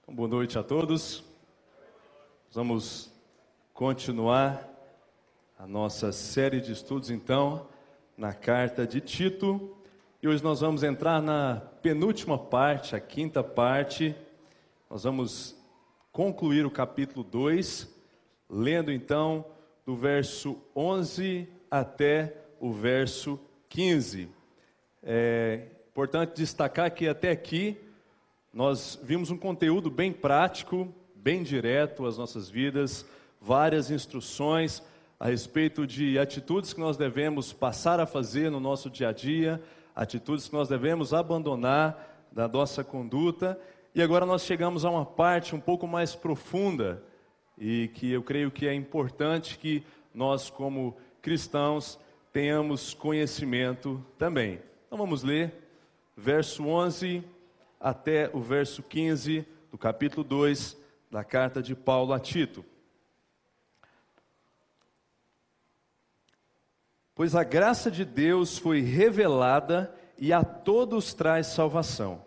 Boa noite a todos. Vamos continuar a nossa série de estudos, então, na carta de Tito. E hoje nós vamos entrar na penúltima parte, a quinta parte. Nós vamos concluir o capítulo 2, lendo, então, do verso 11 até o verso 15. É importante destacar que até aqui nós vimos um conteúdo bem prático, bem direto às nossas vidas, várias instruções a respeito de atitudes que nós devemos passar a fazer no nosso dia a dia, atitudes que nós devemos abandonar da nossa conduta. E agora nós chegamos a uma parte um pouco mais profunda e que eu creio que é importante que nós, como cristãos, tenhamos conhecimento também. Então vamos ler verso 11 até o verso 15 do capítulo 2 da carta de Paulo a Tito. Pois a graça de Deus foi revelada e a todos traz salvação.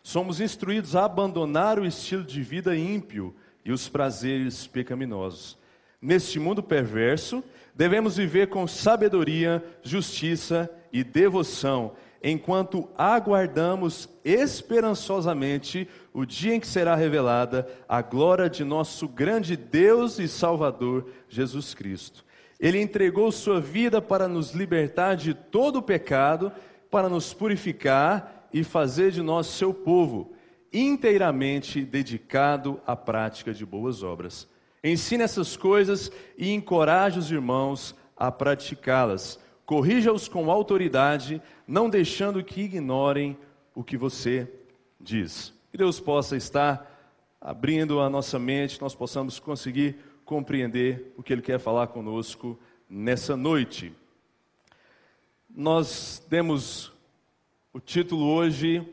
Somos instruídos a abandonar o estilo de vida ímpio e os prazeres pecaminosos. Neste mundo perverso, devemos viver com sabedoria, justiça e devoção, enquanto aguardamos esperançosamente o dia em que será revelada a glória de nosso grande Deus e Salvador, Jesus Cristo. Ele entregou sua vida para nos libertar de todo o pecado, para nos purificar e fazer de nós seu povo, inteiramente dedicado à prática de boas obras. Ensine essas coisas e encoraje os irmãos a praticá-las. Corrija-os com autoridade, não deixando que ignorem o que você diz. Que Deus possa estar abrindo a nossa mente, nós possamos conseguir compreender o que Ele quer falar conosco nessa noite. Nós demos o título hoje,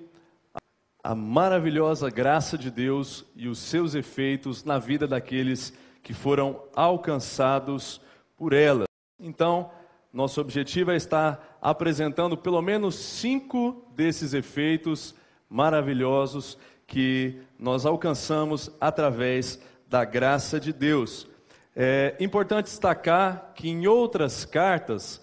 A Maravilhosa Graça de Deus e os seus efeitos na vida daqueles que foram alcançados por ela. Então, nosso objetivo é estar apresentando pelo menos 5 desses efeitos maravilhosos que nós alcançamos através da graça de Deus. É importante destacar que em outras cartas,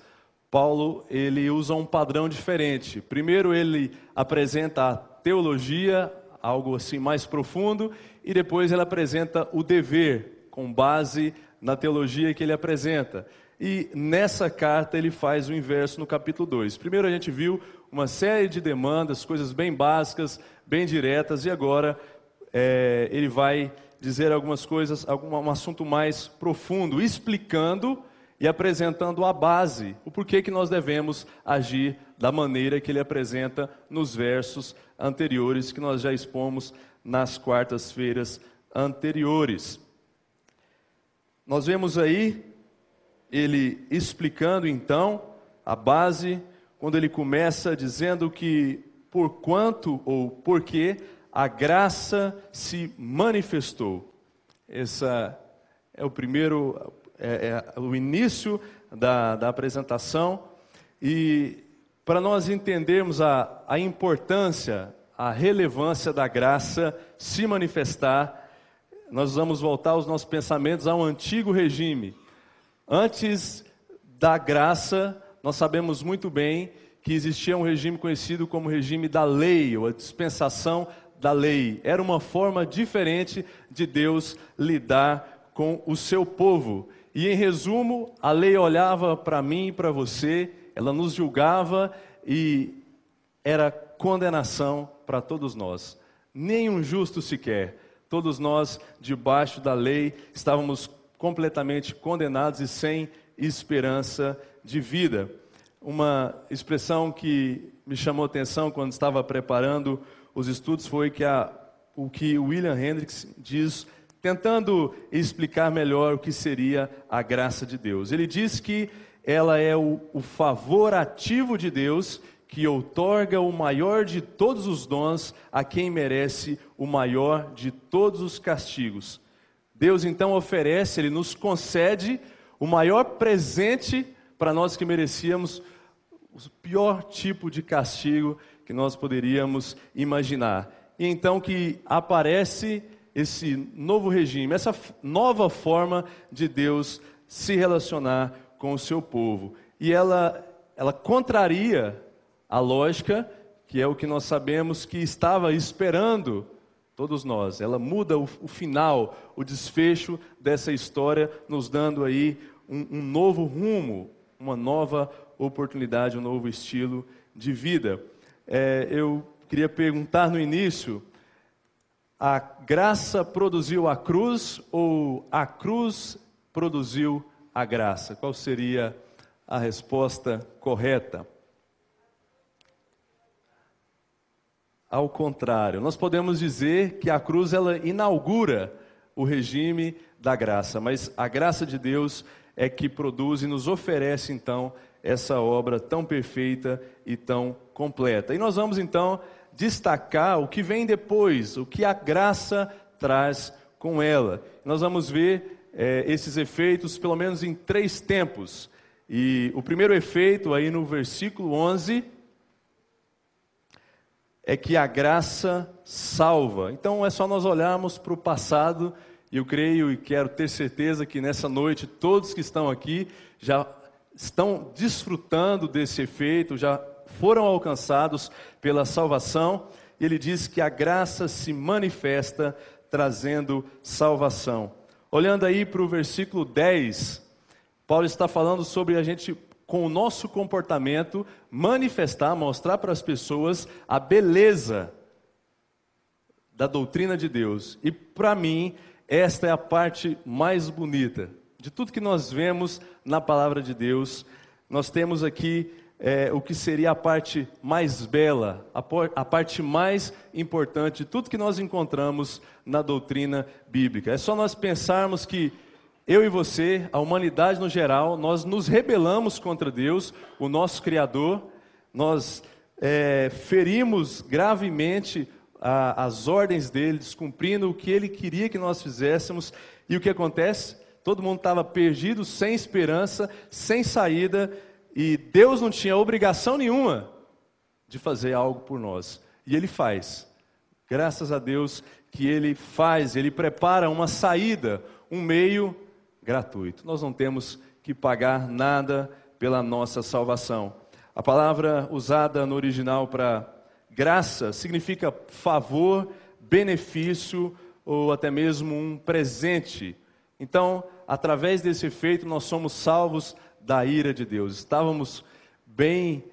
Paulo ele usa um padrão diferente. Primeiro ele apresenta a teologia, algo assim mais profundo, e depois ele apresenta o dever, com base na teologia que ele apresenta. E nessa carta ele faz o inverso no capítulo 2. Primeiro a gente viu uma série de demandas, coisas bem básicas, bem diretas, e agora ele vai dizer algumas coisas, um assunto mais profundo, explicando e apresentando a base, o porquê que nós devemos agir da maneira que ele apresenta nos versos anteriores, que nós já expomos nas quartas-feiras anteriores. Nós vemos aí ele explicando então a base, quando ele começa dizendo que porquanto ou porque a graça se manifestou. Essa é o primeiro, o início da apresentação. E para nós entendermos a importância, a relevância da graça se manifestar, nós vamos voltar os nossos pensamentos ao antigo regime. Antes da graça, nós sabemos muito bem que existia um regime conhecido como regime da lei, ou a dispensação da lei. Era uma forma diferente de Deus lidar com o seu povo. E em resumo, a lei olhava para mim e para você, ela nos julgava e era condenação para todos nós. Nenhum justo sequer. Todos nós, debaixo da lei, estávamos completamente condenados e sem esperança de vida. Uma expressão que me chamou a atenção quando estava preparando os estudos foi o que William Hendricks diz, tentando explicar melhor o que seria a graça de Deus. Ele diz que ela é o favor ativo de Deus que outorga o maior de todos os dons a quem merece o maior de todos os castigos. Deus então oferece, Ele nos concede o maior presente para nós que merecíamos o pior tipo de castigo que nós poderíamos imaginar. E então que aparece esse novo regime, essa nova forma de Deus se relacionar com o seu povo. E ela contraria a lógica, que é o que nós sabemos que estava esperando todos nós. Ela muda o final, o desfecho dessa história, nos dando aí um novo rumo, uma nova oportunidade, um novo estilo de vida. Eu queria perguntar no início: a graça produziu a cruz ou a cruz produziu a graça? Qual seria a resposta correta? Ao contrário, nós podemos dizer que a cruz ela inaugura o regime da graça, mas a graça de Deus é que produz e nos oferece então essa obra tão perfeita e tão completa. E nós vamos então destacar o que vem depois, o que a graça traz com ela. Nós vamos ver esses efeitos pelo menos em 3 tempos. E o primeiro efeito aí no versículo 11 é que a graça salva. Então é só nós olharmos para o passado, e eu creio e quero ter certeza que nessa noite todos que estão aqui já estão desfrutando desse efeito, já foram alcançados pela salvação. E ele diz que a graça se manifesta trazendo salvação. Olhando aí para o versículo 10, Paulo está falando sobre a gente, com o nosso comportamento, manifestar, mostrar para as pessoas a beleza da doutrina de Deus. E para mim, esta é a parte mais bonita de tudo que nós vemos na palavra de Deus. Nós temos aqui o que seria a parte mais bela, a parte mais importante de tudo que nós encontramos na doutrina bíblica. É só nós pensarmos que eu e você, a humanidade no geral, nós nos rebelamos contra Deus, o nosso Criador. Nós ferimos gravemente as ordens dele, descumprindo o que ele queria que nós fizéssemos. E o que acontece? Todo mundo estava perdido, sem esperança, sem saída, e Deus não tinha obrigação nenhuma de fazer algo por nós. E ele faz. Graças a Deus que ele faz, ele prepara uma saída, um meio gratuito. Nós não temos que pagar nada pela nossa salvação. A palavra usada no original para graça significa favor, benefício ou até mesmo um presente. Então, através desse efeito, nós somos salvos da ira de Deus. Estávamos bem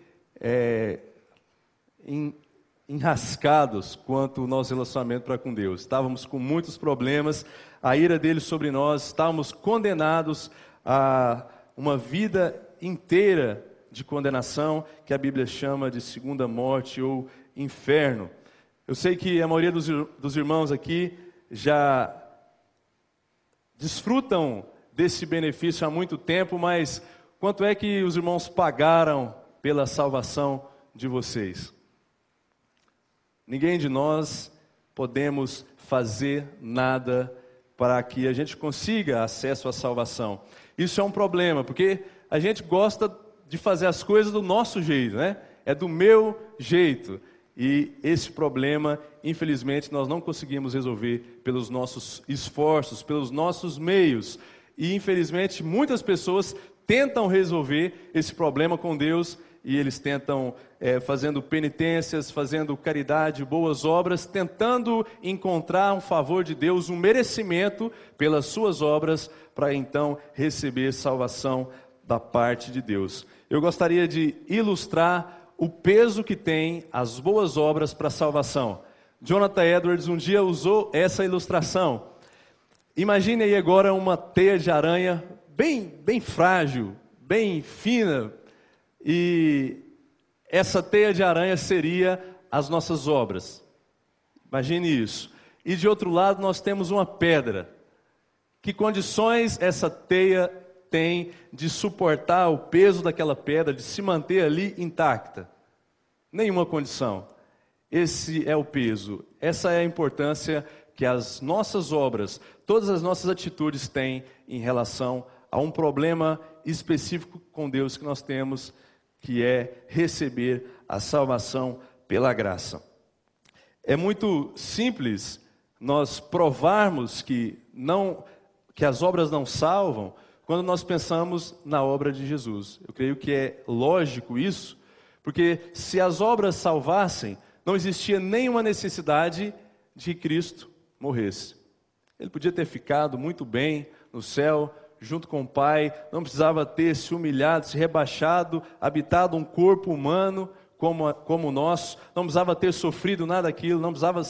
enrascados quanto ao nosso relacionamento para com Deus. Estávamos com muitos problemas, a ira dele sobre nós, estávamos condenados a uma vida inteira de condenação, que a Bíblia chama de segunda morte ou inferno. Eu sei que a maioria dos irmãos aqui já desfrutam desse benefício há muito tempo, mas quanto é que os irmãos pagaram pela salvação de vocês? Ninguém de nós podemos fazer nada para que a gente consiga acesso à salvação. Isso é um problema, porque a gente gosta de fazer as coisas do nosso jeito, né? É do meu jeito. E esse problema, infelizmente, nós não conseguimos resolver pelos nossos esforços, pelos nossos meios. E, infelizmente, muitas pessoas tentam resolver esse problema com Deus, e eles tentam, fazendo penitências, fazendo caridade, boas obras, tentando encontrar um favor de Deus, um merecimento pelas suas obras, para então receber salvação da parte de Deus. Eu gostaria de ilustrar o peso que tem as boas obras para a salvação. Jonathan Edwards um dia usou essa ilustração. Imagine aí agora uma teia de aranha bem frágil, bem fina, e essa teia de aranha seria as nossas obras. Imagine isso. E de outro lado nós temos uma pedra. Que condições essa teia tem de suportar o peso daquela pedra, de se manter ali intacta? Nenhuma condição. Esse é o peso, essa é a importância que as nossas obras, todas as nossas atitudes têm em relação a um problema específico com Deus que nós temos, que é receber a salvação pela graça. É muito simples nós provarmos que as obras não salvam, quando nós pensamos na obra de Jesus. Eu creio que é lógico isso, porque se as obras salvassem, não existia nenhuma necessidade de que Cristo morresse. Ele podia ter ficado muito bem no céu, junto com o Pai, não precisava ter se humilhado, se rebaixado, habitado um corpo humano como o nosso, não precisava ter sofrido nada daquilo, não precisava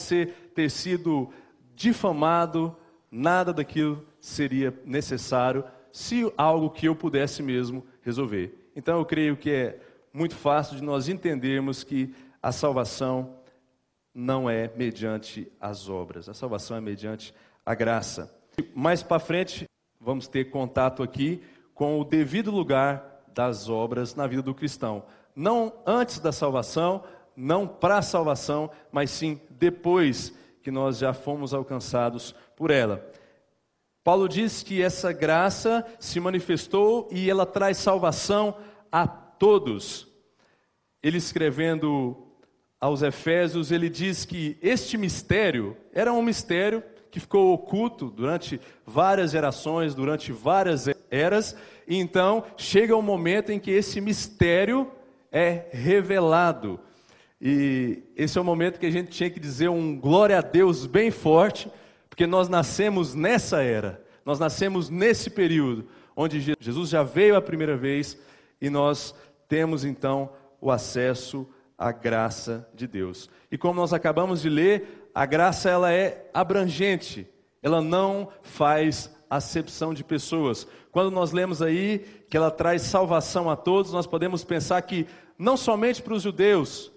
ter sido difamado, nada daquilo seria necessário, se algo que eu pudesse mesmo resolver. Então eu creio que é muito fácil de nós entendermos que a salvação não é mediante as obras, a salvação é mediante a graça. Mais para frente, vamos ter contato aqui com o devido lugar das obras na vida do cristão. Não antes da salvação, não para a salvação, mas sim depois que nós já fomos alcançados por ela. Paulo diz que essa graça se manifestou e ela traz salvação a todos. Ele escrevendo aos Efésios, ele diz que este mistério era um mistério que ficou oculto durante várias gerações, durante várias eras, e então chega um momento em que esse mistério é revelado. E esse é o momento que a gente tinha que dizer um glória a Deus bem forte, porque nós nascemos nessa era, nós nascemos nesse período, onde Jesus já veio a primeira vez, e nós temos então o acesso à graça de Deus. E como nós acabamos de ler, a graça ela é abrangente, ela não faz acepção de pessoas. Quando nós lemos aí que ela traz salvação a todos, nós podemos pensar que não somente para os judeus,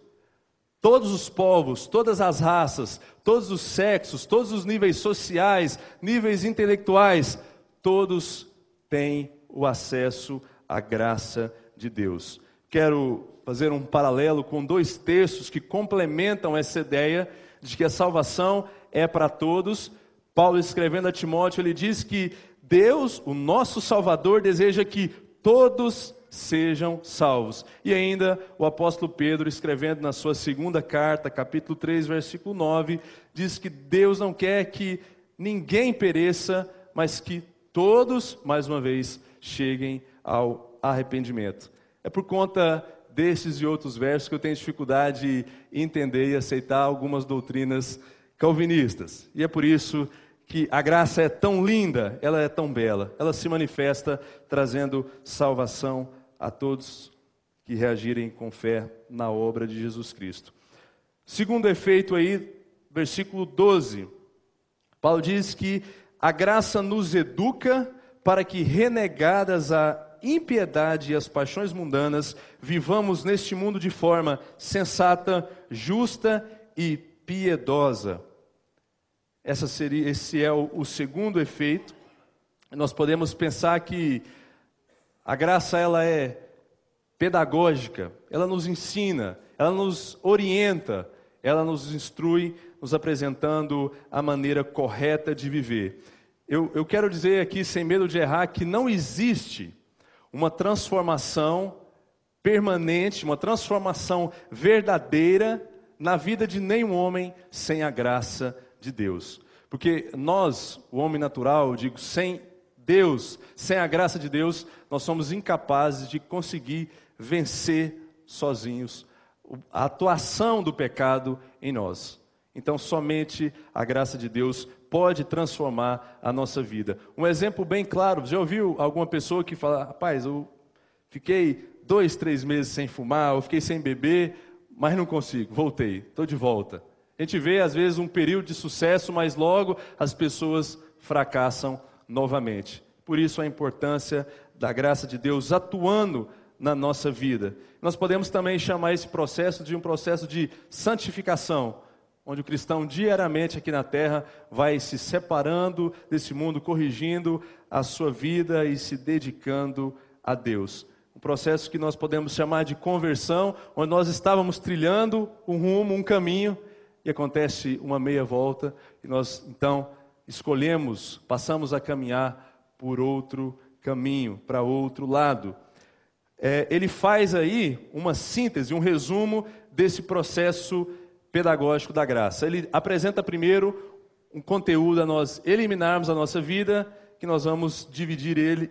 todos os povos, todas as raças, todos os sexos, todos os níveis sociais, níveis intelectuais, todos têm o acesso à graça de Deus. Quero fazer um paralelo com dois textos que complementam essa ideia de que a salvação é para todos. Paulo, escrevendo a Timóteo, ele diz que Deus, o nosso Salvador, deseja que todos sejam salvos. E ainda o apóstolo Pedro, escrevendo na sua segunda carta, capítulo 3, versículo 9, diz que Deus não quer que ninguém pereça, mas que todos, mais uma vez, cheguem ao arrependimento. É por conta desses e outros versos que eu tenho dificuldade de entender e aceitar algumas doutrinas calvinistas. E é por isso que a graça é tão linda, ela é tão bela. Ela se manifesta trazendo salvação a todos que reagirem com fé na obra de Jesus Cristo. Segundo efeito aí, versículo 12. Paulo diz que a graça nos educa para que, renegadas a impiedade e as paixões mundanas, vivamos neste mundo de forma sensata, justa e piedosa. Esse é o segundo efeito. Nós podemos pensar que a graça ela é pedagógica, ela nos ensina, ela nos orienta, ela nos instrui, nos apresentando a maneira correta de viver. Eu quero dizer aqui, sem medo de errar, que não existe uma transformação permanente, uma transformação verdadeira na vida de nenhum homem sem a graça de Deus. Porque nós, o homem natural, eu digo, sem Deus, sem a graça de Deus, nós somos incapazes de conseguir vencer sozinhos a atuação do pecado em nós. Então somente a graça de Deus pode transformar a nossa vida. Um exemplo bem claro, já ouviu alguma pessoa que fala: rapaz, eu fiquei 2, 3 meses sem fumar, eu fiquei sem beber, mas não consigo, voltei, estou de volta. A gente vê às vezes um período de sucesso, mas logo as pessoas fracassam novamente. Por isso a importância da graça de Deus atuando na nossa vida. Nós podemos também chamar esse processo de um processo de santificação, onde o cristão diariamente aqui na terra vai se separando desse mundo, corrigindo a sua vida e se dedicando a Deus. Um processo que nós podemos chamar de conversão, onde nós estávamos trilhando um rumo, um caminho, e acontece uma meia volta, e nós então escolhemos, passamos a caminhar por outro caminho, para outro lado. Ele faz aí uma síntese, um resumo desse processo pedagógico da graça. Ele apresenta primeiro um conteúdo a nós eliminarmos a nossa vida, que nós vamos dividir ele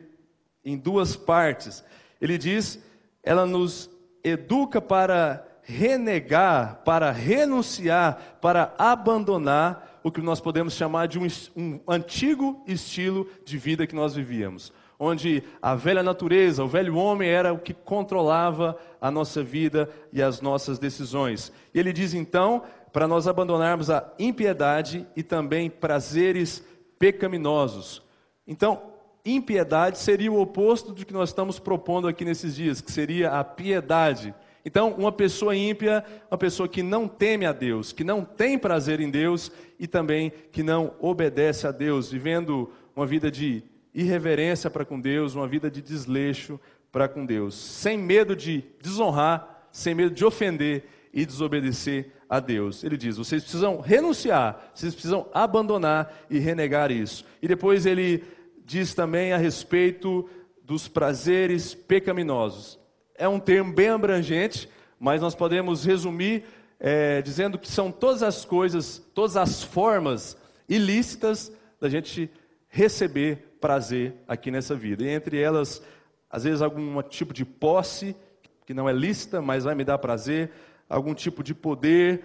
em duas partes. Ele diz, ela nos educa para renegar, para renunciar, para abandonar o que nós podemos chamar de um antigo estilo de vida que nós vivíamos, onde a velha natureza, o velho homem era o que controlava a nossa vida e as nossas decisões. E ele diz então, para nós abandonarmos a impiedade e também prazeres pecaminosos. Então, impiedade seria o oposto do que nós estamos propondo aqui nesses dias, que seria a piedade. Então, uma pessoa ímpia, uma pessoa que não teme a Deus, que não tem prazer em Deus e também que não obedece a Deus, vivendo uma vida de irreverência para com Deus, uma vida de desleixo para com Deus, sem medo de desonrar, sem medo de ofender e desobedecer a Deus. Ele diz, vocês precisam renunciar, vocês precisam abandonar e renegar isso. E depois ele diz também a respeito dos prazeres pecaminosos. É um termo bem abrangente, mas nós podemos resumir dizendo que são todas as coisas, todas as formas ilícitas da gente receber prazer aqui nessa vida. E entre elas, às vezes algum tipo de posse, que não é lícita, mas vai me dar prazer, algum tipo de poder,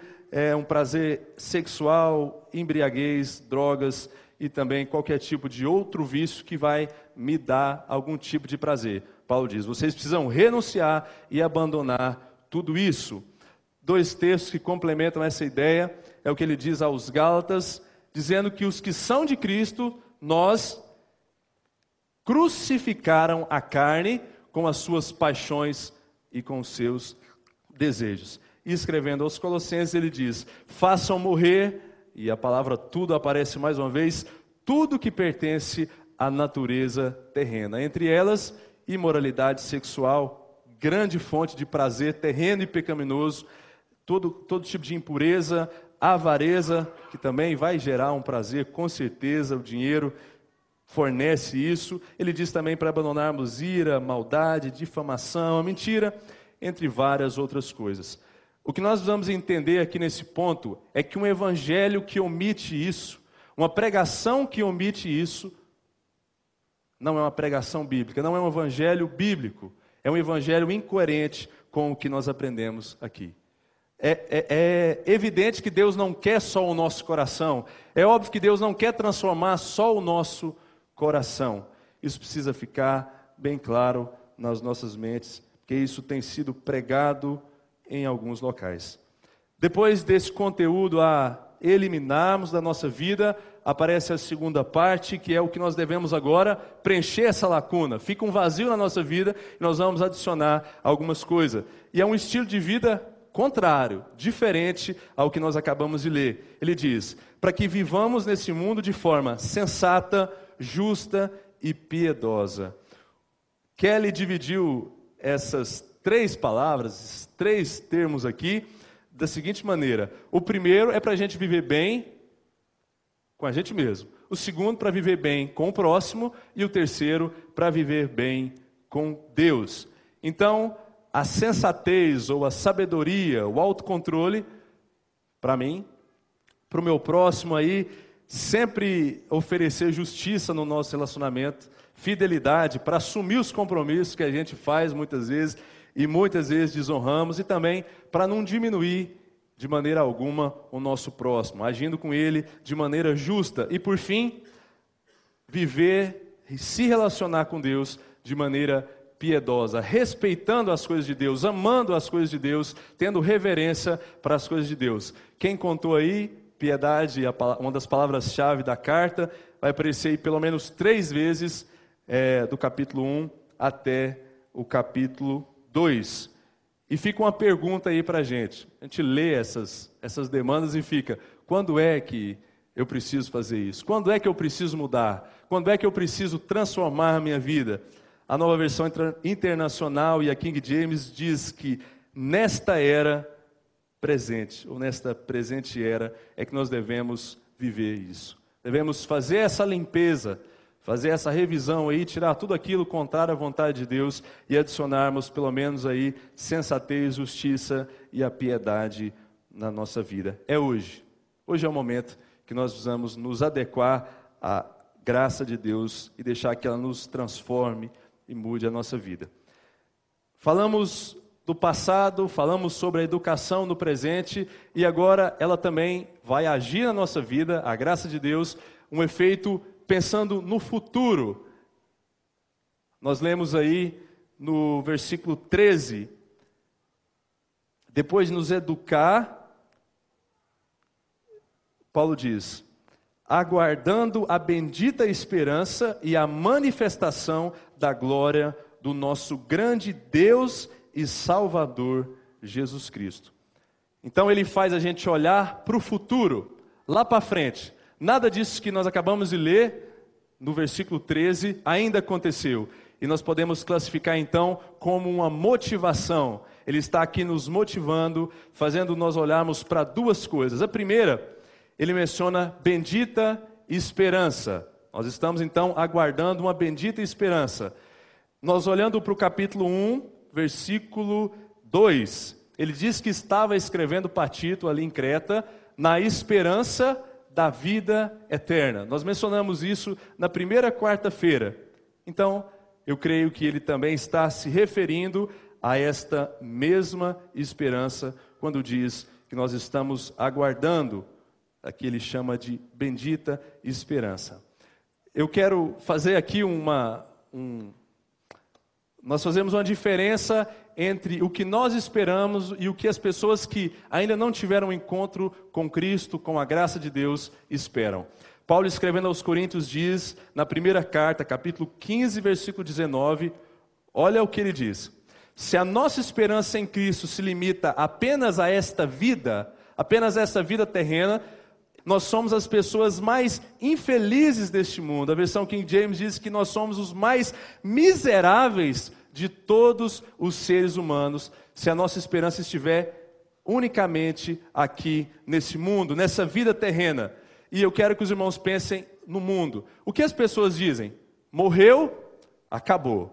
um prazer sexual, embriaguez, drogas, e também qualquer tipo de outro vício que vai me dar algum tipo de prazer. Paulo diz, vocês precisam renunciar e abandonar tudo isso. Dois textos que complementam essa ideia, é o que ele diz aos Gálatas, dizendo que os que são de Cristo, nós crucificaram a carne com as suas paixões e com os seus desejos. E escrevendo aos Colossenses, ele diz, façam morrer, e a palavra tudo aparece mais uma vez, tudo que pertence à natureza terrena. Entre elas, imoralidade sexual, grande fonte de prazer terreno e pecaminoso, todo tipo de impureza, avareza, que também vai gerar um prazer, com certeza, o dinheiro fornece isso. Ele diz também para abandonarmos ira, maldade, difamação, mentira, entre várias outras coisas. O que nós vamos entender aqui nesse ponto é que um evangelho que omite isso, uma pregação que omite isso, não é uma pregação bíblica, não é um evangelho bíblico, é um evangelho incoerente com o que nós aprendemos aqui. É evidente que Deus não quer só o nosso coração, é óbvio que Deus não quer transformar só o nosso coração. Isso precisa ficar bem claro nas nossas mentes, porque isso tem sido pregado em alguns locais. Depois desse conteúdo a eliminarmos da nossa vida, aparece a segunda parte, que é o que nós devemos agora preencher essa lacuna. Fica um vazio na nossa vida e nós vamos adicionar algumas coisas. E é um estilo de vida contrário, diferente ao que nós acabamos de ler. Ele diz, para que vivamos nesse mundo de forma sensata, justa e piedosa. Kelly dividiu essas três palavras, esses três termos aqui, da seguinte maneira. O primeiro é para a gente viver bem com a gente mesmo. O segundo, para viver bem com o próximo. E o terceiro, para viver bem com Deus. Então, a sensatez ou a sabedoria, o autocontrole, para mim, para o meu próximo aí, sempre oferecer justiça no nosso relacionamento, fidelidade, para assumir os compromissos que a gente faz muitas vezes, e muitas vezes desonramos, e também para não diminuir de maneira alguma o nosso próximo, agindo com ele de maneira justa. E por fim, viver e se relacionar com Deus de maneira piedosa, respeitando as coisas de Deus, amando as coisas de Deus, tendo reverência para as coisas de Deus. Quem contou aí, piedade, uma das palavras-chave da carta, vai aparecer aí pelo menos 3 vezes, do capítulo 1 até o capítulo 2. E fica uma pergunta aí para a gente lê essas demandas e fica, quando é que eu preciso fazer isso? Quando é que eu preciso mudar? Quando é que eu preciso transformar a minha vida? A Nova Versão Internacional e a King James diz que nesta era presente, ou nesta presente era, é que nós devemos viver isso. Devemos fazer essa limpeza, fazer essa revisão aí, tirar tudo aquilo contrário à vontade de Deus e adicionarmos pelo menos aí sensatez, justiça e a piedade na nossa vida. É hoje. Hoje é o momento que nós precisamos nos adequar à graça de Deus e deixar que ela nos transforme e mude a nossa vida. Falamos do passado, falamos sobre a educação no presente, e agora ela também vai agir na nossa vida, a graça de Deus, um efeito pensando no futuro. Nós lemos aí no versículo 13, depois de nos educar, Paulo diz: aguardando a bendita esperança e a manifestação da glória do nosso grande Deus e Salvador Jesus Cristo. Então ele faz a gente olhar para o futuro, lá para frente. Nada disso que nós acabamos de ler no versículo 13 ainda aconteceu. E nós podemos classificar então como uma motivação. Ele está aqui nos motivando, fazendo nós olharmos para duas coisas. A primeira, ele menciona bendita esperança. Nós estamos então aguardando uma bendita esperança. Nós olhando para o capítulo 1, versículo 2, ele diz que estava escrevendo para Tito ali em Creta, na esperança da vida eterna. Nós mencionamos isso na primeira quarta-feira. Então, eu creio que ele também está se referindo a esta mesma esperança, quando diz que nós estamos aguardando, aqui ele chama de bendita esperança. Eu quero fazer aqui nós fazemos uma diferença entre o que nós esperamos e o que as pessoas que ainda não tiveram um encontro com Cristo, com a graça de Deus, esperam. Paulo, escrevendo aos Coríntios, diz, na primeira carta, capítulo 15, versículo 19, olha o que ele diz: se a nossa esperança em Cristo se limita apenas a esta vida terrena, nós somos as pessoas mais infelizes deste mundo. A versão King James diz que nós somos os mais miseráveis de todos os seres humanos, se a nossa esperança estiver unicamente aqui nesse mundo, nessa vida terrena. E eu quero que os irmãos pensem no mundo. O que as pessoas dizem? Morreu, acabou.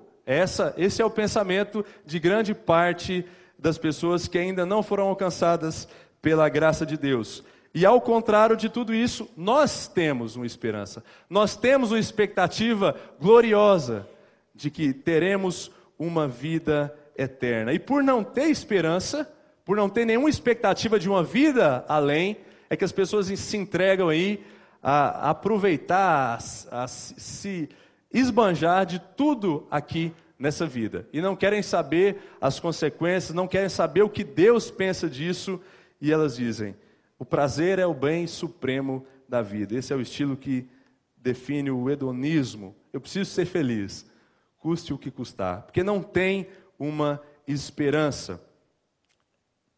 Esse é o pensamento de grande parte das pessoas que ainda não foram alcançadas pela graça de Deus. E ao contrário de tudo isso, nós temos uma esperança. Nós temos uma expectativa gloriosa de que teremos uma vida eterna. E por não ter esperança, por não ter nenhuma expectativa de uma vida além, é que as pessoas se entregam aí a aproveitar, a se esbanjar de tudo aqui nessa vida. E não querem saber as consequências, não querem saber o que Deus pensa disso. E elas dizem: o prazer é o bem supremo da vida. Esse é o estilo que define o hedonismo. Eu preciso ser feliz, custe o que custar, porque não tem uma esperança.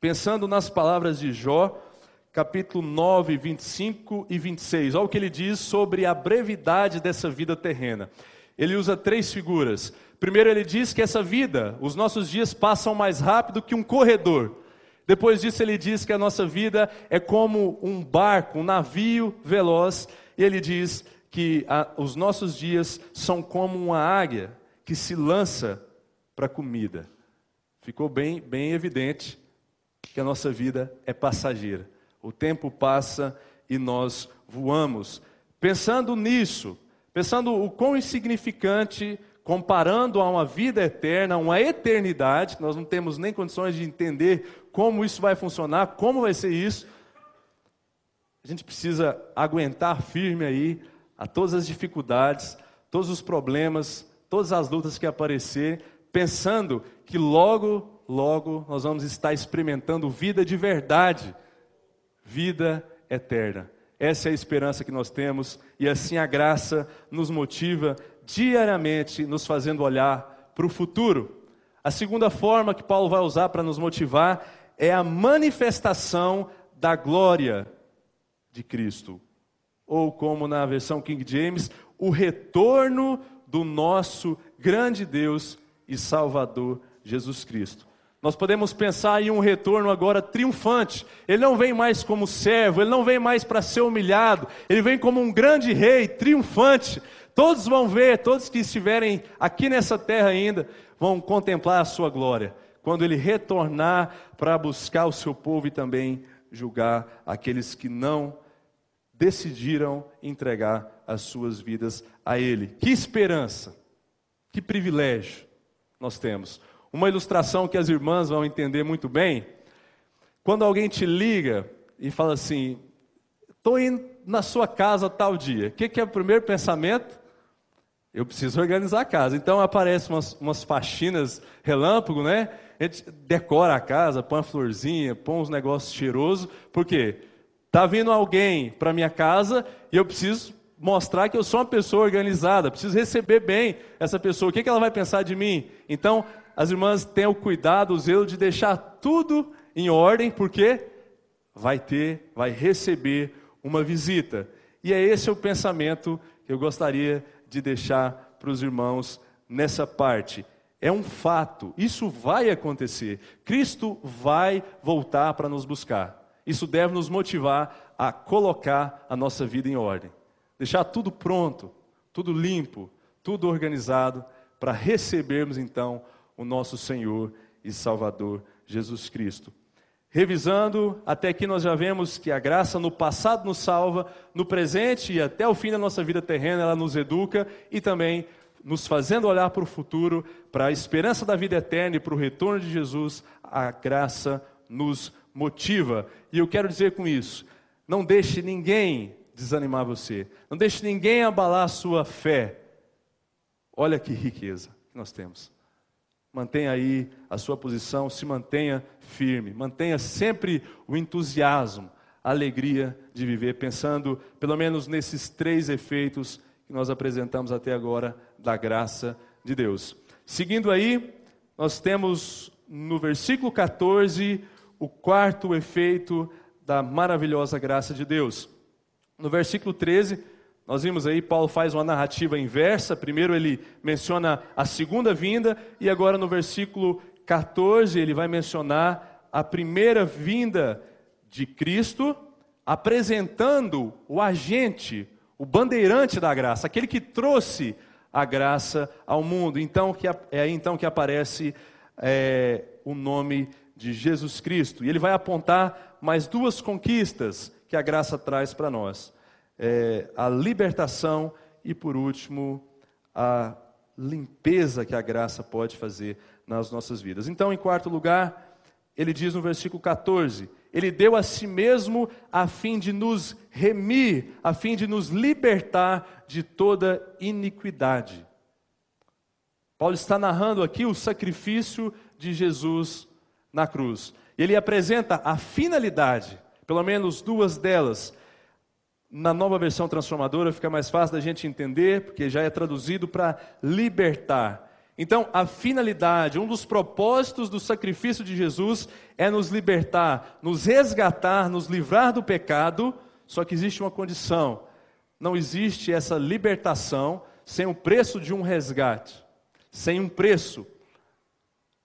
Pensando nas palavras de Jó, capítulo 9, 25 e 26, olha o que ele diz sobre a brevidade dessa vida terrena. Ele usa 3 figuras. Primeiro ele diz que essa vida, os nossos dias passam mais rápido que um corredor. Depois disso ele diz que a nossa vida é como um barco, um navio veloz. E ele diz que os nossos dias são como uma águia que se lança para a comida. Ficou bem evidente que a nossa vida é passageira. O tempo passa e nós voamos. Pensando nisso, pensando o quão insignificante, comparando a uma vida eterna, uma eternidade, nós não temos nem condições de entender como isso vai funcionar, como vai ser isso. A gente precisa aguentar firme aí a todas as dificuldades, todos os problemas, todas as lutas que aparecer, pensando que logo, logo nós vamos estar experimentando vida de verdade, vida eterna. Essa é a esperança que nós temos, e assim a graça nos motiva diariamente, nos fazendo olhar para o futuro. A segunda forma que Paulo vai usar para nos motivar é a manifestação da glória de Cristo. Ou como na versão King James, o retorno do nosso grande Deus e Salvador Jesus Cristo. Nós podemos pensar em um retorno agora triunfante. Ele não vem mais como servo, ele não vem mais para ser humilhado, ele vem como um grande rei triunfante. Todos vão ver, todos que estiverem aqui nessa terra ainda, vão contemplar a sua glória, quando ele retornar para buscar o seu povo e também julgar aqueles que não decidiram entregar as suas vidas a Ele. Que esperança, que privilégio nós temos. Uma ilustração que as irmãs vão entender muito bem, quando alguém te liga e fala assim, estou indo na sua casa tal dia, o que é o primeiro pensamento? Eu preciso organizar a casa. Então aparecem umas faxinas relâmpago, né? A gente decora a casa, põe uma florzinha, põe uns negócios cheirosos. Por quê? Está vindo alguém para minha casa e eu preciso mostrar que eu sou uma pessoa organizada, preciso receber bem essa pessoa. O que ela vai pensar de mim? Então, as irmãs têm o cuidado, o zelo de deixar tudo em ordem, porque vai receber uma visita. E é esse o pensamento que eu gostaria de deixar para os irmãos nessa parte. É um fato, isso vai acontecer. Cristo vai voltar para nos buscar. Isso deve nos motivar a colocar a nossa vida em ordem. Deixar tudo pronto, tudo limpo, tudo organizado, para recebermos então o nosso Senhor e Salvador Jesus Cristo. Revisando, até aqui nós já vemos que a graça no passado nos salva, no presente e até o fim da nossa vida terrena ela nos educa e também nos fazendo olhar para o futuro, para a esperança da vida eterna e para o retorno de Jesus, a graça nos motiva. E eu quero dizer com isso, não deixe ninguém desanimar você, não deixe ninguém abalar a sua fé. Olha que riqueza que nós temos. Mantenha aí a sua posição, se mantenha firme, mantenha sempre o entusiasmo, a alegria de viver, pensando pelo menos nesses 3 efeitos que nós apresentamos até agora da graça de Deus. Seguindo aí, nós temos no versículo 14 o 4º efeito da maravilhosa graça de Deus. No versículo 13, nós vimos aí, Paulo faz uma narrativa inversa. Primeiro ele menciona a segunda vinda, e agora no versículo 14 ele vai mencionar a primeira vinda de Cristo, apresentando o agente, o bandeirante da graça, aquele que trouxe a graça ao mundo. Então, é aí então que aparece o nome de Jesus Cristo. E ele vai apontar mais 2 conquistas que a graça traz para nós. A libertação e, por último, a limpeza que a graça pode fazer nas nossas vidas. Então, em 4º lugar, ele diz no versículo 14, ele deu a si mesmo a fim de nos remir, a fim de nos libertar de toda iniquidade. Paulo está narrando aqui o sacrifício de Jesus na cruz. Ele apresenta a finalidade, pelo menos 2 delas. Na nova versão transformadora fica mais fácil da gente entender, porque já é traduzido para libertar. Então, a finalidade, um dos propósitos do sacrifício de Jesus é nos libertar, nos resgatar, nos livrar do pecado, só que existe uma condição. Não existe essa libertação sem o preço de um resgate, sem um preço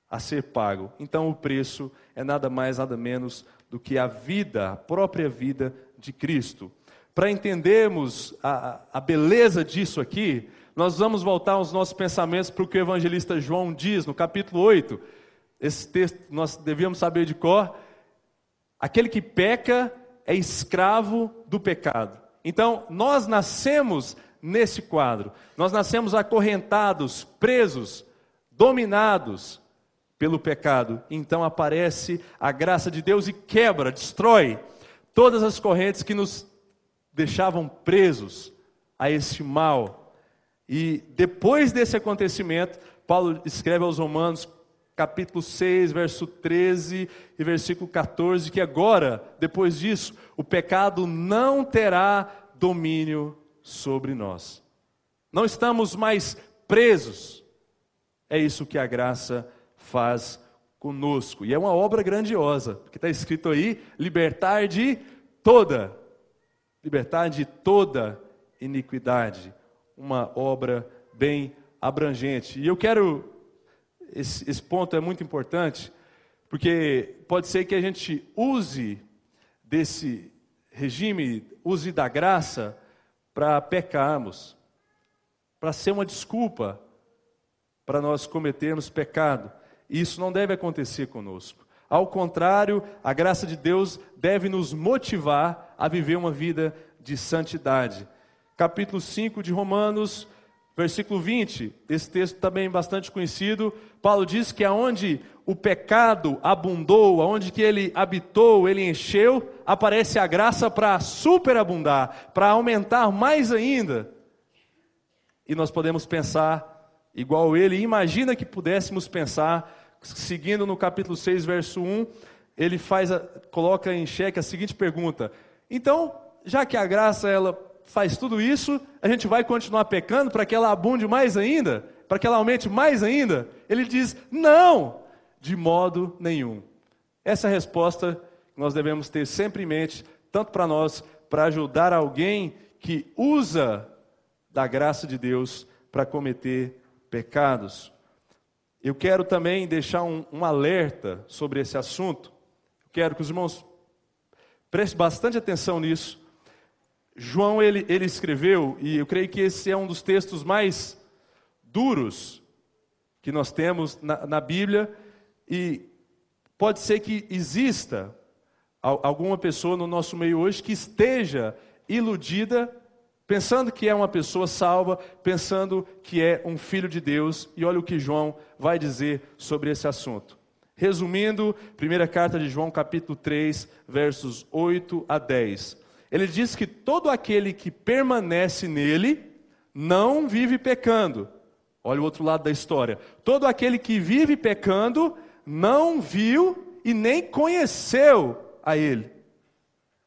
a ser pago. Então, o preço é nada mais, nada menos do que a vida, a própria vida de Cristo. Para entendermos a beleza disso aqui, nós vamos voltar os nossos pensamentos para o que o evangelista João diz no capítulo 8. Esse texto nós devíamos saber de cor. Aquele que peca é escravo do pecado. Então, nós nascemos nesse quadro. Nós nascemos acorrentados, presos, dominados pelo pecado. Então aparece a graça de Deus e quebra, destrói todas as correntes que nos deixavam presos a esse mal. E depois desse acontecimento, Paulo escreve aos Romanos, capítulo 6, verso 13 e versículo 14, que agora, depois disso, o pecado não terá domínio sobre nós. Não estamos mais presos. É isso que a graça faz conosco. E é uma obra grandiosa, porque está escrito aí, libertar de toda iniquidade. Uma obra bem abrangente. E eu quero, esse ponto é muito importante, porque pode ser que a gente use desse regime, use da graça para pecarmos, para ser uma desculpa para nós cometermos pecado. E isso não deve acontecer conosco. Ao contrário, a graça de Deus deve nos motivar a viver uma vida de santidade. Capítulo 5 de Romanos, versículo 20, esse texto também bastante conhecido. Paulo diz que aonde o pecado abundou, aonde que ele habitou, ele encheu, aparece a graça para superabundar, para aumentar mais ainda. E nós podemos pensar igual ele, imagina que pudéssemos pensar, seguindo no capítulo 6, verso 1, ele coloca em xeque a seguinte pergunta: então, já que a graça ela faz tudo isso, a gente vai continuar pecando para que ela abunde mais ainda? Para que ela aumente mais ainda? Ele diz, não, de modo nenhum. Essa é a resposta que nós devemos ter sempre em mente, tanto para nós, para ajudar alguém que usa da graça de Deus para cometer pecados. Eu quero também deixar um alerta sobre esse assunto. Eu quero que os irmãos prestem bastante atenção nisso. João, ele escreveu, e eu creio que esse é um dos textos mais duros que nós temos na Bíblia, e pode ser que exista alguma pessoa no nosso meio hoje que esteja iludida, pensando que é uma pessoa salva, pensando que é um filho de Deus, e olha o que João vai dizer sobre esse assunto. Resumindo, primeira carta de João, capítulo 3, versos 8 a 10. Ele diz que todo aquele que permanece nele não vive pecando. Olha o outro lado da história. Todo aquele que vive pecando não viu e nem conheceu a ele.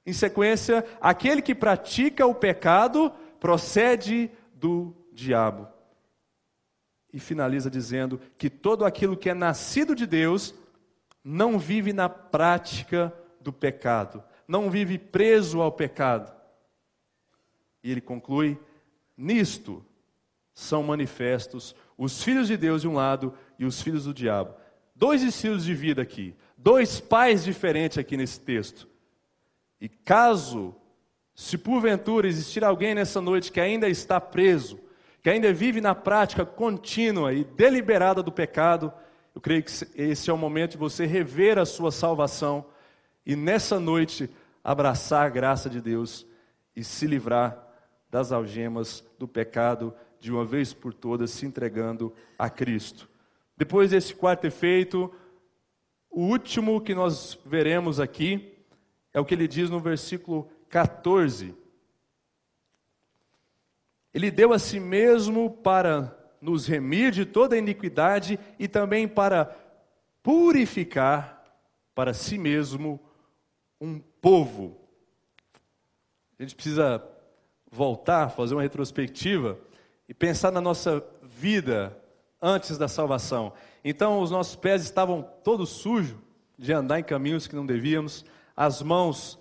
Em sequência, aquele que pratica o pecado procede do diabo. E finaliza dizendo que todo aquilo que é nascido de Deus não vive na prática do pecado, não vive preso ao pecado. E ele conclui, nisto são manifestos os filhos de Deus de um lado e os filhos do diabo. Dois estilos de vida aqui, dois pais diferentes aqui nesse texto. E caso, se porventura existir alguém nessa noite que ainda está preso, que ainda vive na prática contínua e deliberada do pecado, eu creio que esse é o momento de você rever a sua salvação e nessa noite abraçar a graça de Deus e se livrar das algemas do pecado de uma vez por todas, se entregando a Cristo. Depois desse quarto efeito, o último que nós veremos aqui é o que ele diz no versículo 14. Ele deu a si mesmo para nos remir de toda iniquidade e também para purificar para si mesmo um povo. A gente precisa voltar, fazer uma retrospectiva e pensar na nossa vida antes da salvação. Então os nossos pés estavam todos sujos de andar em caminhos que não devíamos, as mãos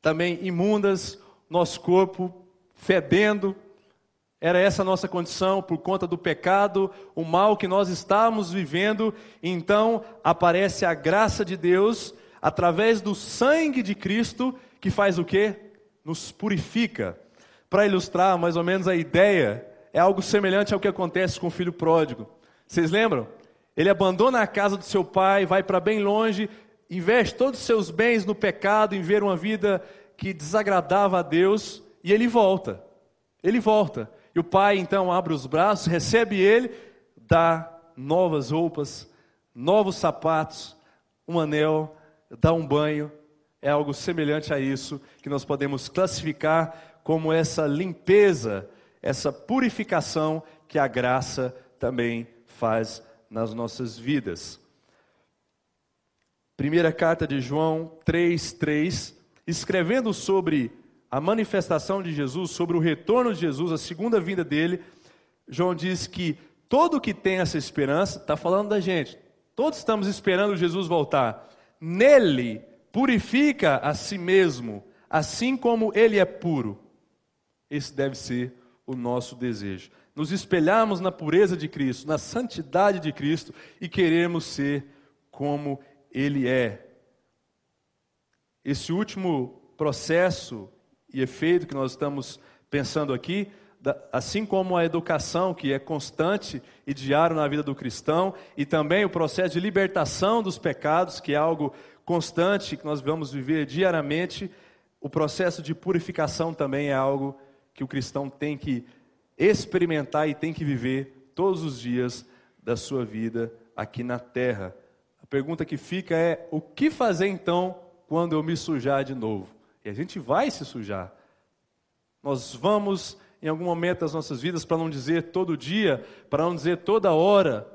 também imundas, nosso corpo fedendo. Era essa a nossa condição por conta do pecado, o mal que nós estávamos vivendo. Então aparece a graça de Deus através do sangue de Cristo, que faz o quê? Nos purifica. Para ilustrar mais ou menos a ideia, é algo semelhante ao que acontece com o filho pródigo. Vocês lembram? Ele abandona a casa do seu pai, vai para bem longe, investe todos os seus bens no pecado, em ver uma vida que desagradava a Deus, e ele volta. Ele volta. E o pai então abre os braços, recebe ele, dá novas roupas, novos sapatos, um anel, dá um banho. É algo semelhante a isso que nós podemos classificar como essa limpeza, essa purificação que a graça também faz nas nossas vidas. Primeira carta de João 3:3, escrevendo sobre a manifestação de Jesus, sobre o retorno de Jesus, a segunda vinda dele, João diz que todo que tem essa esperança, está falando da gente, todos estamos esperando Jesus voltar, nele purifica a si mesmo, assim como ele é puro. Esse deve ser o nosso desejo. Nos espelharmos na pureza de Cristo, na santidade de Cristo e queremos ser como ele é. Esse último processo e efeito que nós estamos pensando aqui, assim como a educação que é constante e diário na vida do cristão, e também o processo de libertação dos pecados, que é algo constante, que nós vamos viver diariamente, o processo de purificação também é algo que o cristão tem que experimentar e tem que viver todos os dias da sua vida aqui na terra. A pergunta que fica é: o que fazer então quando eu me sujar de novo? E a gente vai se sujar. Nós vamos, em algum momento das nossas vidas, para não dizer todo dia, para não dizer toda hora,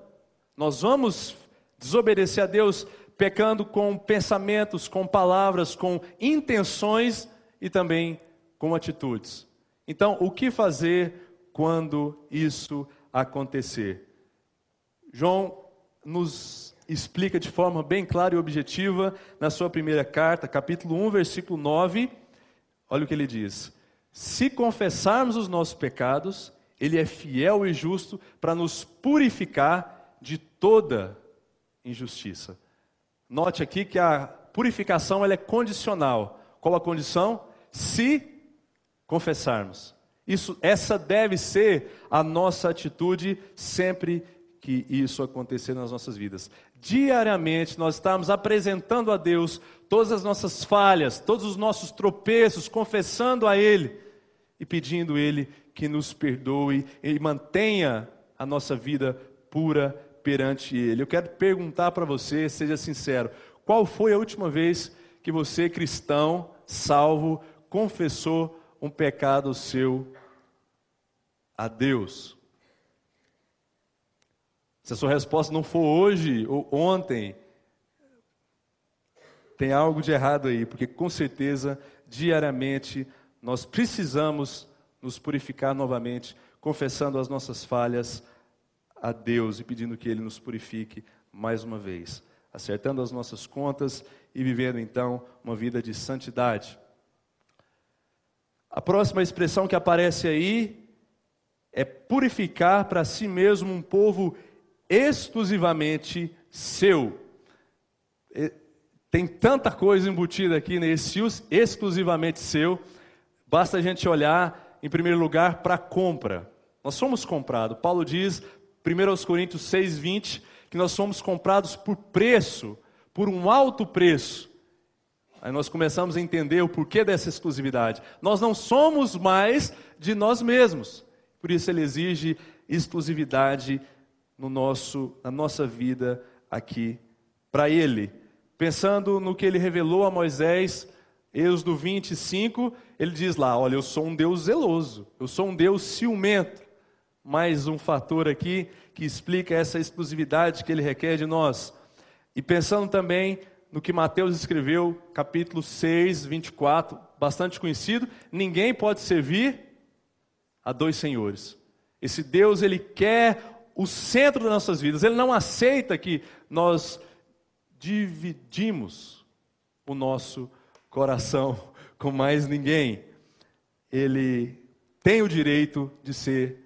nós vamos desobedecer a Deus pecando com pensamentos, com palavras, com intenções e também com atitudes. Então, o que fazer quando isso acontecer? João nos explica de forma bem clara e objetiva na sua primeira carta, capítulo 1, versículo 9. Olha o que ele diz: se confessarmos os nossos pecados, Ele é fiel e justo para nos purificar de toda injustiça. Note aqui que a purificação ela é condicional. Qual a condição? Se confessarmos. Essa deve ser a nossa atitude sempre que isso acontecer nas nossas vidas. Diariamente nós estamos apresentando a Deus todas as nossas falhas, todos os nossos tropeços, confessando a Ele e pedindo Ele que nos perdoe e mantenha a nossa vida pura perante Ele. Eu quero perguntar para você, seja sincero, qual foi a última vez que você, cristão, salvo, confessou um pecado seu a Deus? Se a sua resposta não for hoje ou ontem, tem algo de errado aí, porque com certeza, diariamente, nós precisamos nos purificar novamente, confessando as nossas falhas a Deus e pedindo que Ele nos purifique mais uma vez, acertando as nossas contas e vivendo então uma vida de santidade. A próxima expressão que aparece aí é purificar para si mesmo um povo exclusivamente seu. Tem tanta coisa embutida aqui nesse exclusivamente seu. Basta a gente olhar, em primeiro lugar, para a compra. Nós somos comprados. Paulo diz, 1 Coríntios 6:20, que nós somos comprados por preço, por um alto preço. Aí nós começamos a entender o porquê dessa exclusividade. Nós não somos mais de nós mesmos. Por isso ele exige exclusividade na nossa vida aqui para Ele. Pensando no que Ele revelou a Moisés, Êxodo 25, Ele diz lá, olha, eu sou um Deus zeloso, eu sou um Deus ciumento. Mais um fator aqui que explica essa exclusividade que Ele requer de nós. E pensando também no que Mateus escreveu, capítulo 6, 24, bastante conhecido, ninguém pode servir a dois senhores. Esse Deus, Ele quer o centro das nossas vidas. Ele não aceita que nós dividimos o nosso coração com mais ninguém. Ele tem o direito de ser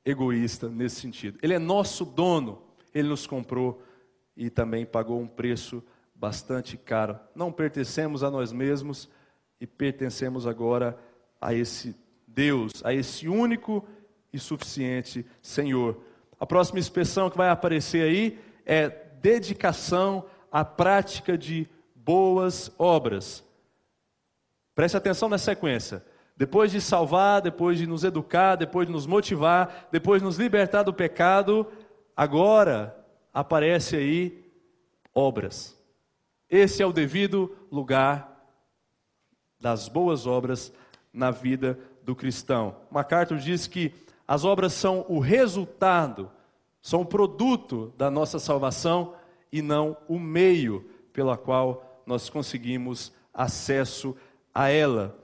egoísta nesse sentido. Ele é nosso dono. Ele nos comprou e também pagou um preço bastante caro. Não pertencemos a nós mesmos e pertencemos agora a esse Deus, a esse único e suficiente Senhor. A próxima expressão que vai aparecer aí é dedicação à prática de boas obras. Preste atenção nessa sequência. Depois de salvar, depois de nos educar, depois de nos motivar, depois de nos libertar do pecado, agora aparece aí obras. Esse é o devido lugar das boas obras na vida do cristão. MacArthur diz que as obras são o resultado, são o produto da nossa salvação e não o meio pelo qual nós conseguimos acesso a ela.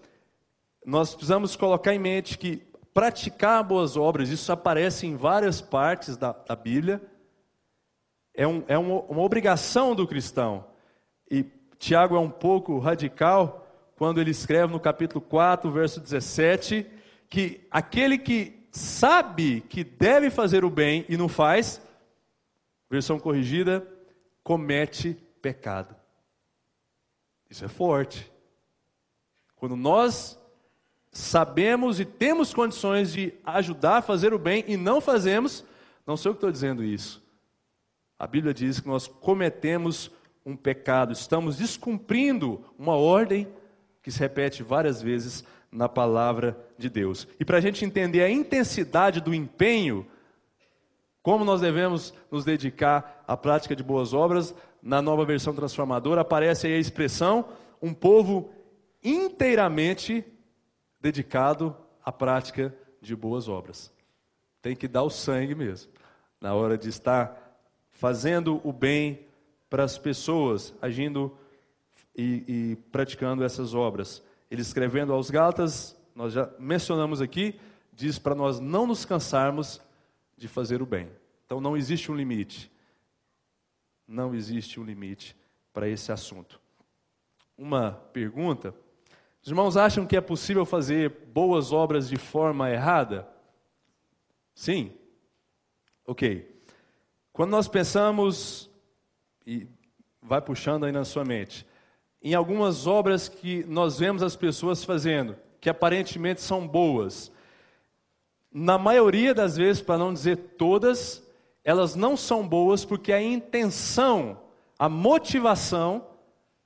Nós precisamos colocar em mente que praticar boas obras, isso aparece em várias partes da Bíblia, é uma obrigação do cristão. E Tiago é um pouco radical quando ele escreve no capítulo 4, verso 17, que aquele que sabe que deve fazer o bem e não faz, versão corrigida, comete pecado. Isso é forte. Quando nós sabemos e temos condições de ajudar a fazer o bem e não fazemos, não sou eu que estou dizendo isso. A Bíblia diz que nós cometemos um pecado, estamos descumprindo uma ordem que se repete várias vezes na palavra de Deus. E para a gente entender a intensidade do empenho, como nós devemos nos dedicar à prática de boas obras, na Nova Versão Transformadora aparece aí a expressão, um povo inteiramente dedicado à prática de boas obras. Tem que dar o sangue mesmo, na hora de estar fazendo o bem para as pessoas, agindo e praticando essas obras. Ele escrevendo aos Gálatas, nós já mencionamos aqui, diz para nós não nos cansarmos de fazer o bem. Então não existe um limite. Não existe um limite para esse assunto. Uma pergunta: os irmãos acham que é possível fazer boas obras de forma errada? Sim? Ok. Quando nós pensamos, e vai puxando aí na sua mente, em algumas obras que nós vemos as pessoas fazendo, que aparentemente são boas, na maioria das vezes, para não dizer todas, elas não são boas porque a intenção, a motivação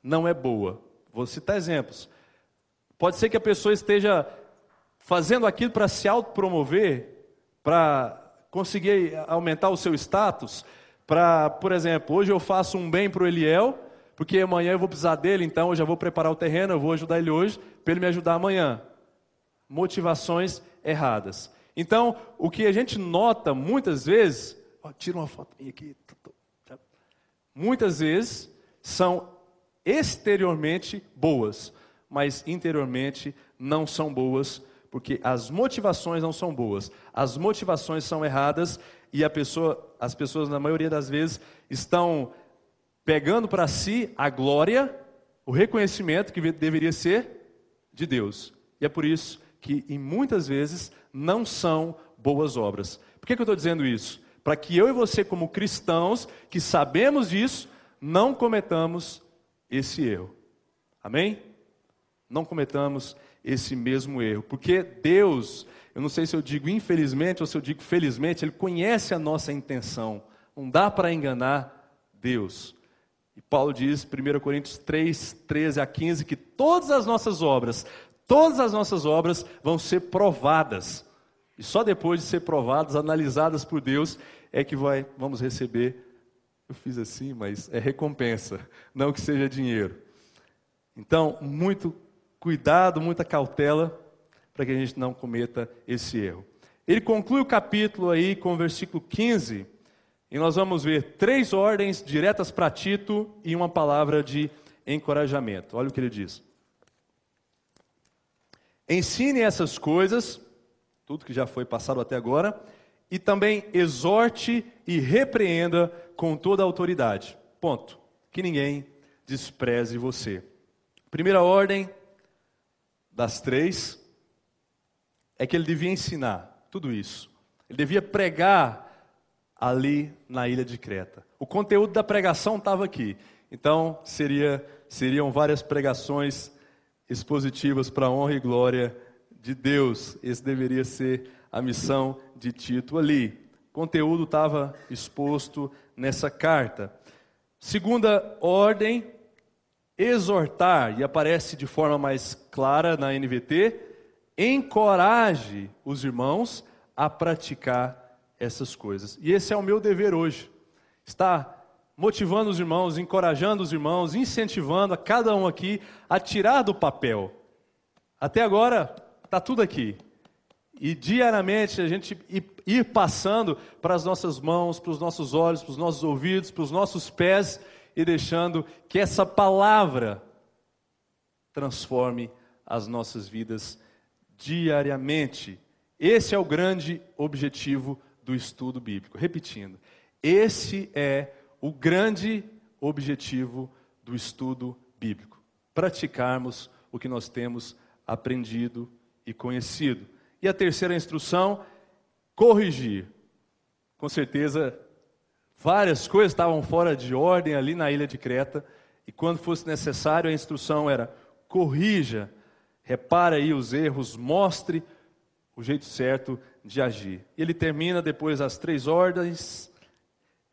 não é boa. Vou citar exemplos. Pode ser que a pessoa esteja fazendo aquilo para se autopromover, para conseguir aumentar o seu status, para, por exemplo, hoje eu faço um bem para o Eliel, porque amanhã eu vou precisar dele, então eu já vou preparar o terreno, eu vou ajudar ele hoje, para ele me ajudar amanhã. Motivações erradas. Então, o que a gente nota muitas vezes, tira uma foto minha aqui, muitas vezes são exteriormente boas, mas interiormente não são boas, porque as motivações não são boas, as motivações são erradas e as pessoas na maioria das vezes estão pegando para si a glória, o reconhecimento que deveria ser de Deus. E é por isso que muitas vezes não são boas obras. Por que eu estou dizendo isso? Para que eu e você, como cristãos, que sabemos disso, não cometamos esse erro. Amém? Não cometamos esse mesmo erro. Porque Deus, eu não sei se eu digo infelizmente ou se eu digo felizmente, Ele conhece a nossa intenção. Não dá para enganar Deus. E Paulo diz, 1 Coríntios 3, 13 a 15, que todas as nossas obras vão ser provadas. E só depois de ser provadas, analisadas por Deus, é que vamos receber, eu fiz assim, mas é recompensa, não que seja dinheiro. Então, muito cuidado, muita cautela, para que a gente não cometa esse erro. Ele conclui o capítulo aí com o versículo 15, e nós vamos ver 3 ordens diretas para Tito e uma palavra de encorajamento. Olha o que ele diz. Ensine essas coisas, tudo que já foi passado até agora, e também exorte e repreenda com toda a autoridade. Ponto. Que ninguém despreze você. Primeira ordem das 3 é que ele devia ensinar tudo isso. Ele devia pregar ali na ilha de Creta. O conteúdo da pregação estava aqui. Então, seriam várias pregações expositivas para a honra e glória de Deus. Esse deveria ser a missão de Tito ali. O conteúdo estava exposto nessa carta. Segunda ordem, exortar, e aparece de forma mais clara na NVT, encoraje os irmãos a praticar essas coisas. E esse é o meu dever hoje. Estar motivando os irmãos, encorajando os irmãos, incentivando a cada um aqui a tirar do papel. Até agora está tudo aqui. E diariamente a gente ir passando para as nossas mãos, para os nossos olhos, para os nossos ouvidos, para os nossos pés, e deixando que essa palavra transforme as nossas vidas diariamente. Esse é o grande objetivo do estudo bíblico. Repetindo, esse é o grande objetivo do estudo bíblico. Praticarmos o que nós temos aprendido e conhecido. E a terceira instrução, corrigir. Com certeza, várias coisas estavam fora de ordem ali na ilha de Creta, e quando fosse necessário, a instrução era: corrija, repare aí os erros, mostre o jeito certo de agir. E ele termina depois as 3 ordens,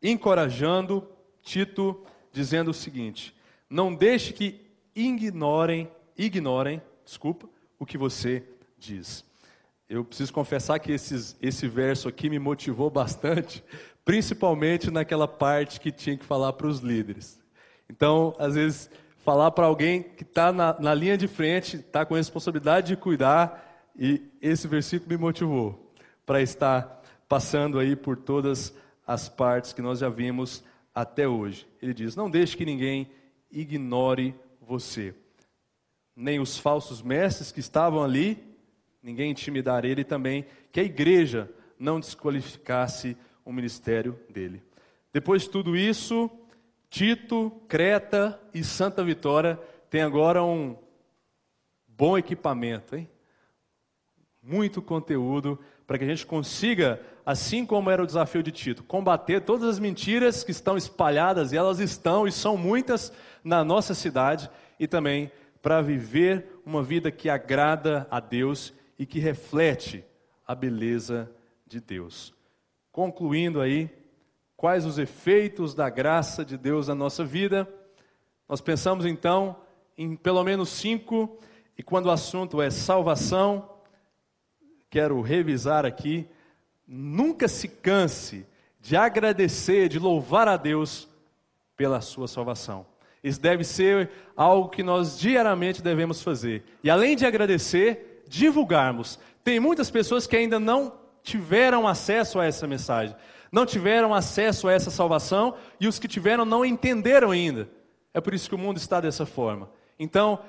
encorajando Tito, dizendo o seguinte: não deixe que ignorem ignorem, o que você diz. Eu preciso confessar que esse verso aqui me motivou bastante, principalmente naquela parte que tinha que falar para os líderes. Então, às vezes, falar para alguém que está na linha de frente, está com a responsabilidade de cuidar, e esse versículo me motivou para estar passando aí por todas as partes que nós já vimos até hoje. Ele diz: não deixe que ninguém ignore você. Nem os falsos mestres que estavam ali, ninguém intimidar ele, também que a igreja não desqualificasse o ministério dele. Depois de tudo isso, Tito, Creta e Santa Vitória têm agora um bom equipamento, hein? Muito conteúdo para que a gente consiga, assim como era o desafio de Tito, combater todas as mentiras que estão espalhadas, e elas estão e são muitas na nossa cidade, e também para viver uma vida que agrada a Deus e que reflete a beleza de Deus. Concluindo aí, quais os efeitos da graça de Deus na nossa vida? Nós pensamos então em pelo menos 5, e quando o assunto é salvação, quero revisar aqui: nunca se canse de agradecer, de louvar a Deus pela sua salvação. Isso deve ser algo que nós diariamente devemos fazer. E além de agradecer, divulgarmos. Tem muitas pessoas que ainda não tiveram acesso a essa mensagem, não tiveram acesso a essa salvação, e os que tiveram não entenderam ainda. É por isso que o mundo está dessa forma. Então,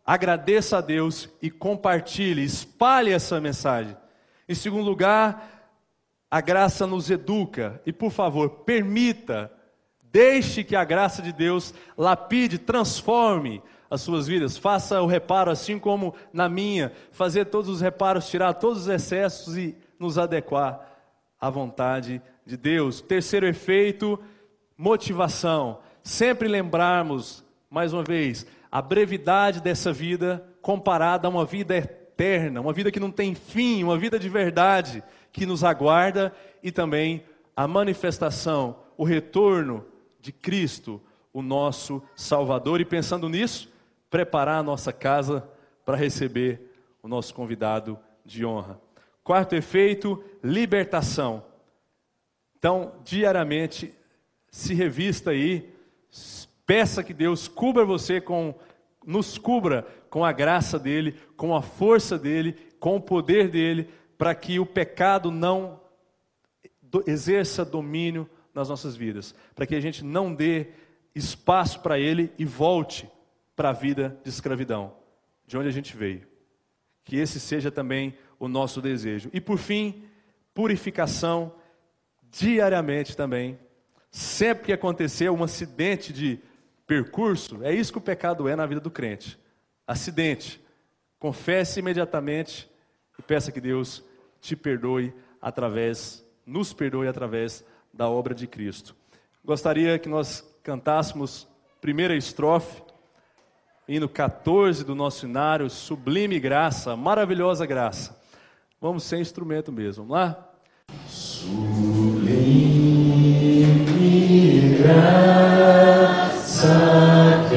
agradeça a Deus e compartilhe, espalhe essa mensagem. Em segundo lugar, a graça nos educa. E por favor, deixe que a graça de Deus lapide, transforme as suas vidas. Faça o reparo, assim como na minha, fazer todos os reparos, tirar todos os excessos e nos adequar à vontade de Deus. Terceiro efeito, motivação. Sempre lembrarmos, mais uma vez, a brevidade dessa vida comparada a uma vida eterna, uma vida que não tem fim, uma vida de verdade que nos aguarda, e também a manifestação, o retorno de Cristo, o nosso Salvador. E pensando nisso, preparar a nossa casa para receber o nosso convidado de honra. Quarto efeito, libertação. Então, diariamente, se revista aí, peça que Deus nos cubra com a graça dEle, com a força dEle, com o poder dEle, para que o pecado não exerça domínio nas nossas vidas, para que a gente não dê espaço para ele e volte para a vida de escravidão, de onde a gente veio. Que esse seja também o nosso desejo. E por fim, purificação diariamente também. Sempre que acontecer um acidente de percurso, é isso que o pecado é na vida do crente. Acidente. Confesse imediatamente e peça que Deus nos perdoe através da obra de Cristo. Gostaria que nós cantássemos primeira estrofe, hino 14 do nosso hinário, Sublime Graça, Maravilhosa Graça. Vamos sem instrumento mesmo, vamos lá? Sublime graça que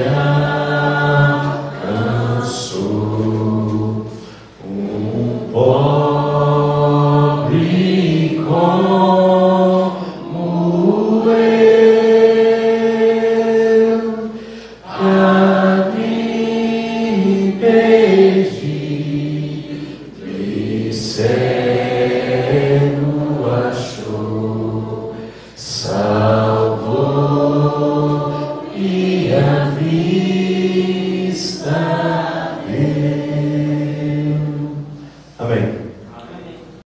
alcançou um pobre como eu, a mim perdido e cego achou, salvou e a vida